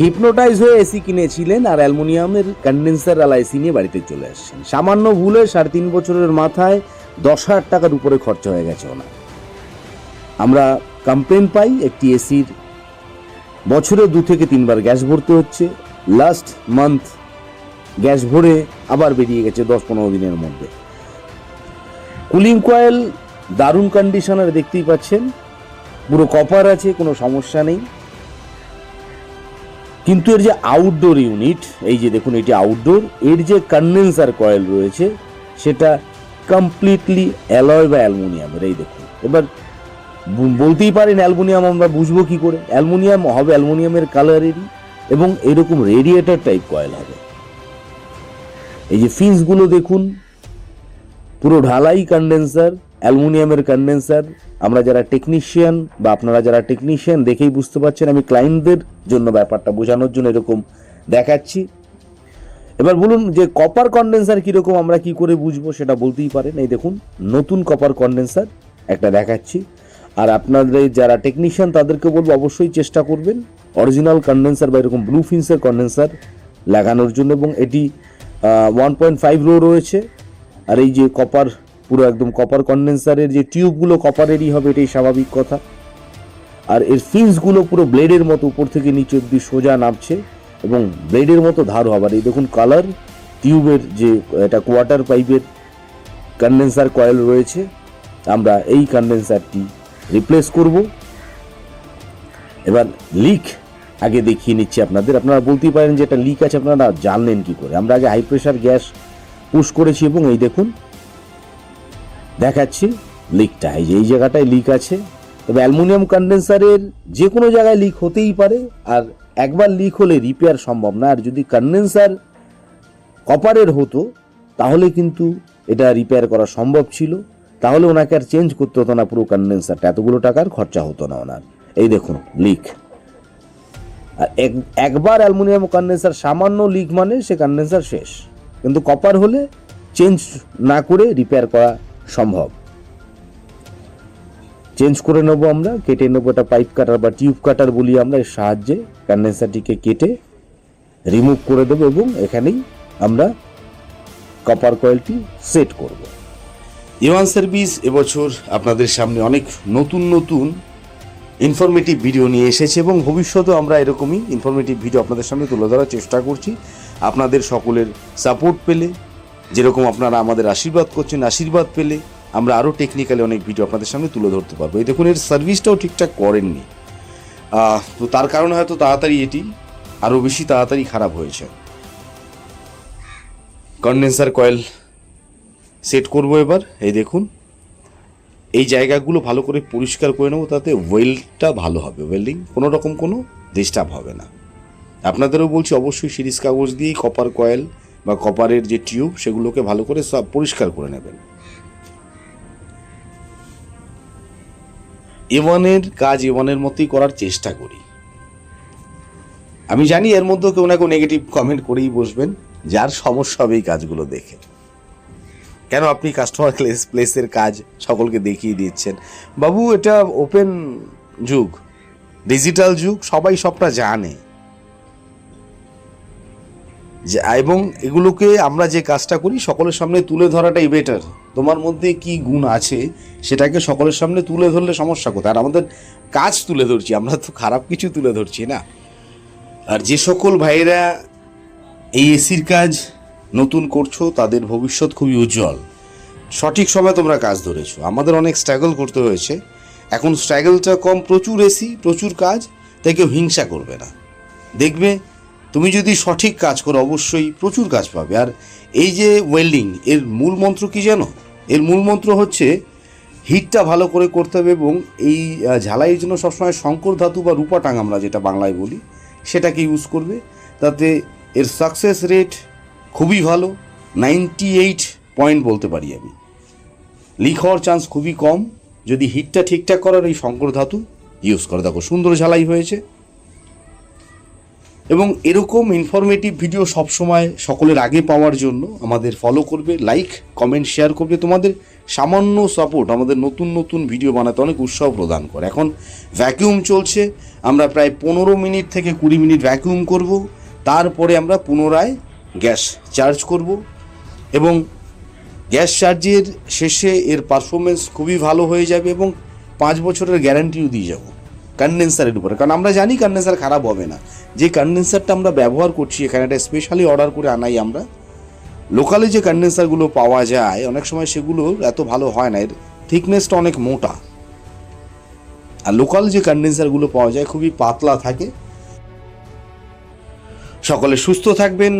Hypnotise হয়ে AC কিনেছিলেন আর অ্যালুমিনিয়ামের কন্ডেন্সার আলা এসি নিয়ে বাড়িতে চলে আসছেন। সামান্য ভুলে 3.5 বছরের মাথায় 10,000 টাকার উপরে খরচা হয়ে গেছে ওনার। আমরা কমপ্লেন পাই একটি এসির বছরে 2 থেকে 3 বার গ্যাস ভরতে হচ্ছে। লাস্ট মান্থ গ্যাস ভরে আবার বেরিয়ে গেছে 10-15 দিনের মধ্যে। কুলিং কয়েল দারুণ কন্ডিশনার, দেখতেই পাচ্ছেন, পুরো কপার আছে, কোনো সমস্যা নেই। কিন্তু এর যে আউটডোর ইউনিট, এই যে দেখুন এটি আউটডোর, এর যে কন্ডেন্সার কয়েল রয়েছে সেটা কমপ্লিটলি অ্যালয় বা অ্যালুমিনিয়ামের। এই দেখুন, এবার বলতেই পারেন অ্যালুমিনিয়াম, আমরা বুঝবো কি করে? অ্যালুমিনিয়াম হবে অ্যালুমিনিয়ামের কালারেরই এবং এরকম রেডিয়েটর টাইপ কয়েল হবে। এই যে ফিন্সগুলো দেখুন, পুরো ঢালাই কন্ডেন্সার, অ্যালুমিনিয়ামের কন্ডেন্সার। আমরা যারা টেকনিশিয়ান বা আপনারা যারা টেকনিশিয়ান দেখেই বুঝতে পারছেন, আমি ক্লায়েন্টদের জন্য ব্যাপারটা বোঝানোর জন্য এরকম দেখাচ্ছি। এবার বলুন যে কপার কন্ডেন্সার কীরকম, আমরা কি করে বুঝবো সেটা বলতেই পারেন। এই দেখুন নতুন কপার কন্ডেন্সার একটা দেখাচ্ছি। আর আপনাদের যারা টেকনিশিয়ান তাদেরকে বলবো অবশ্যই চেষ্টা করবেন অরিজিনাল কন্ডেন্সার বা এরকম ব্লু ফিন্সের কন্ডেন্সার লাগানোর জন্য। এবং এটি 1.5 রো রয়েছে। আর এই যে কপার, পুরো একদম কপার কন্ডেন্সারের যে টিউবগুলো কপারেরই হবে, এটাই স্বাভাবিক কথা। আর এর ফিন্সগুলো পুরো ব্লেডের মতো উপর থেকে নিচে অব্দি সোজা নামছে এবং ব্লেডের মতো ধার হবার। এই দেখুন কালার টিউবের যে এটা কোয়ার্টার পাইপের কন্ডেন্সার কয়েল রয়েছে, আমরা এই কন্ডেন্সারটি রিপ্লেস করব। এবার লিক আগে দেখিয়ে নিচ্ছি আপনাদের। আপনারা বলতেই পারেন যে এটা লিক আছে, আপনারা জানলেন কি করে? আমরা আগে হাই প্রেশার গ্যাস পুশ করেছি এবং এই দেখুন দেখাচ্ছি লিকটা। এই যে এই জায়গাটায় লিক আছে। তবে অ্যালুমিনিয়াম কন্ডেন্সারের যে কোনো জায়গায় লিক হতেই পারে, আর একবার লিক হলে রিপেয়ার সম্ভব না। আর যদি কন্ডেন্সার কপারের হতো তাহলে কিন্তু এটা রিপেয়ার করা সম্ভব ছিল, তাহলে ওনাকে আর চেঞ্জ করতে হতো না পুরো কন্ডেন্সারটা, এতগুলো টাকার খরচা হতো না ওনার। এই দেখুন লিক। আর একবার অ্যালুমিনিয়াম কন্ডেন্সার সামান্য লিক মানে সে কন্ডেন্সার শেষ। কিন্তু কপার হলে চেঞ্জ না করে রিপেয়ার করা সম্ভব। চেঞ্জ করে নেবো আমরা, কেটে নেবো, এটা পাইপ কাটার বা টিউব কাটার বলি আমরা, এর সাহায্যে কন্ডেন্সারটিকে কেটে রিমুভ করে দেবো এবং এখানেই আমরা কপার কয়েলটি সেট করব। ইভান সার্ভিস এবছর আপনাদের সামনে অনেক নতুন নতুন ইনফরমেটিভ ভিডিও নিয়ে এসেছে এবং ভবিষ্যতেও আমরা এরকমই ইনফরমেটিভ ভিডিও আপনাদের সামনে তুলে ধরার চেষ্টা করছি। আপনাদের সকলের সাপোর্ট পেলে, যেরকম আপনারা আমাদের আশীর্বাদ করছেন, আশীর্বাদ পেলে আমরা আরও টেকনিক্যালি অনেক ভিডিও আপনাদের সামনে তুলে ধরতে পারবো। এই দেখুন এর সার্ভিসটাও ঠিকঠাক করেননি, তো তার কারণে হয়তো তাড়াতাড়ি এটি আরও বেশি তাড়াতাড়ি খারাপ হয়েছে। কন্ডেন্সার কয়েল সেট করব এবার। এই দেখুন এই জায়গাগুলো ভালো করে পরিষ্কার করে নেবো, তাতে ওয়েল্ডটা ভালো হবে, ওয়েল্ডিং কোনো রকম কোনো ডিস্টার্ব হবে না। আপনাদেরও বলছি অবশ্যই সিরিজ কাগজ দিয়েই কপার কয়েল বা কপারের যে টিউব সেগুলোকে ভালো করে সব পরিষ্কার করে নেবেন। এওয়ানের কাজ এওয়ানের মতোই করার চেষ্টা করি। আমি জানি এর মধ্যেও কেউ না কেউ নেগেটিভ কমেন্ট করেই বসবেন, যার সমস্যা হবে এই কাজগুলো দেখে। কেন আপনি কাস্টমার প্লেসের কাজ সকলকে দেখিয়ে দিচ্ছেন? বাবু এটা ওপেন যুগ, ডিজিটাল যুগ, সবাই সবটা জানে। এবং এগুলোকে আমরা যে কাজটা করি সকলের সামনে তুলে ধরাটাই বেটার। তোমার মধ্যে কি গুণ আছে সেটাকে সকলের সামনে তুলে ধরলে সমস্যা কোথায়? আর আমাদের কাজ তুলে ধরছি, আমরা তো খারাপ কিছু তুলে ধরছি না। আর যে সকল ভাইয়েরা এই এসির কাজ নতুন করছো তাদের ভবিষ্যৎ খুবই উজ্জ্বল। সঠিক সময় তোমরা কাজ ধরেছো। আমাদের অনেক স্ট্রাগল করতে হয়েছে, এখন স্ট্রাগলটা কম, প্রচুর এসি, প্রচুর কাজ, তাই কেউ হিংসা করবে না। দেখবে তুমি যদি সঠিক কাজ করো অবশ্যই প্রচুর কাজ পাবে। আর এই যে ওয়েল্ডিং, এর মূল মন্ত্র কি জানো? এর মূল মন্ত্র হচ্ছে হিটটা ভালো করে করতে হবে এবং এই ঝালাইয়ের জন্য সবসময় শঙ্কর ধাতু বা রূপাটাং আমরা যেটা বাংলায় বলি সেটাকে ইউজ করবে। তাতে এর সাকসেস রেট খুবই ভালো, 98 পয়েন্ট বলতে পারি আমি। লিক হওয়ার চান্স খুবই কম যদি হিটটা ঠিকঠাক করার এই শঙ্কর ধাতু ইউজ করে। দেখো সুন্দর ঝালাই হয়েছে। এবং এরকম ইনফরমেটিভ ভিডিও সবসময় সকলের আগে পাওয়ার জন্য আমাদের ফলো করবে, লাইক কমেন্ট শেয়ার করবে। তোমাদের সামান্য সাপোর্ট আমাদের নতুন নতুন ভিডিও বানাতে অনেক উৎসাহ প্রদান করে। এখন ভ্যাকিউম চলছে, আমরা প্রায় 15 মিনিট থেকে 20 মিনিট ভ্যাকিউম করব, তারপরে আমরা পুনরায় গ্যাস চার্জ করব এবং গ্যাস চার্জের শেষে এর পারফরমেন্স খুবই ভালো হয়ে যাবে এবং 5 বছরের গ্যারান্টিও দিয়ে যাব কন্ডেন্সারের উপরে। কারণ আমরা জানি কন্ডেন্সার খারাপ হবে না। যে কন্ডেন্সারটা আমরা ব্যবহার করছি এখানে, একটা স্পেশালি অর্ডার করে আনাই আমরা। লোকালে যে কন্ডেন্সারগুলো পাওয়া যায় অনেক সময় সেগুলো এত ভালো হয় না, এর থিকনেসটা অনেক মোটা। আর লোকাল যে কন্ডেন্সারগুলো পাওয়া যায় খুবই পাতলা থাকে। সকলে সুস্থ থাকবেন।